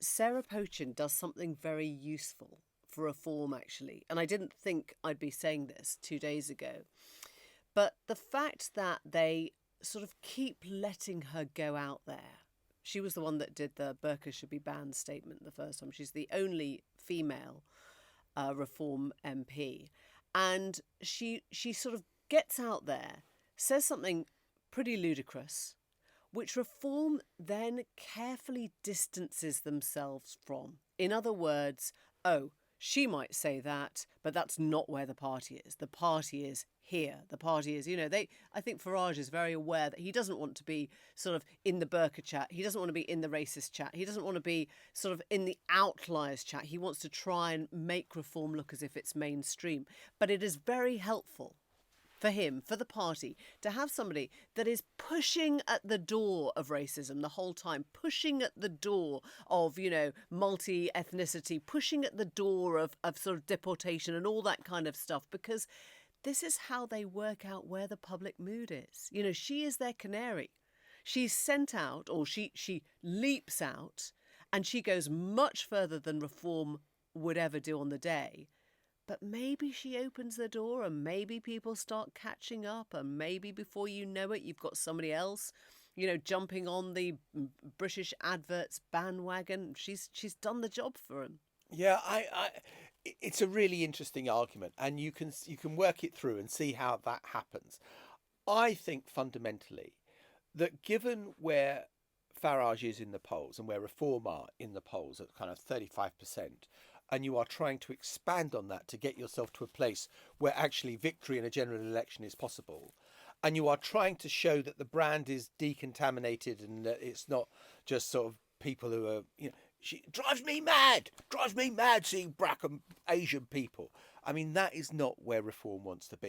Sarah Pochin does something very useful for Reform, actually. And I didn't think I'd be saying this 2 days ago. But the fact that they sort of keep letting her go out there. She was the one that did the burqa should be banned statement the first time. She's the only female Reform MP. And she sort of gets out there, says something pretty ludicrous, which Reform then carefully distances themselves from. In other words, oh, she might say that, but that's not where the party is. The party is here. The party is, I think Farage is very aware that he doesn't want to be sort of in the burqa chat. He doesn't want to be in the racist chat. He doesn't want to be sort of in the outliers chat. He wants to try and make Reform look as if it's mainstream. But it is very helpful for him, for the party, to have somebody that is pushing at the door of racism the whole time, pushing at the door of, multi-ethnicity, pushing at the door of sort of deportation and all that kind of stuff, because this is how they work out where the public mood is. She is their canary. She's sent out, or she leaps out, and she goes much further than Reform would ever do on the day. But maybe she opens the door and maybe people start catching up, and maybe before you know it, you've got somebody else, jumping on the British adverts bandwagon. She's done the job for him. Yeah, it's a really interesting argument, and you can work it through and see how that happens. I think fundamentally that given where Farage is in the polls and where Reform are in the polls at kind of 35%, and you are trying to expand on that to get yourself to a place where actually victory in a general election is possible, and you are trying to show that the brand is decontaminated and that it's not just sort of people who are, she drives me mad seeing black and Asian people. I mean, that is not where Reform wants to be.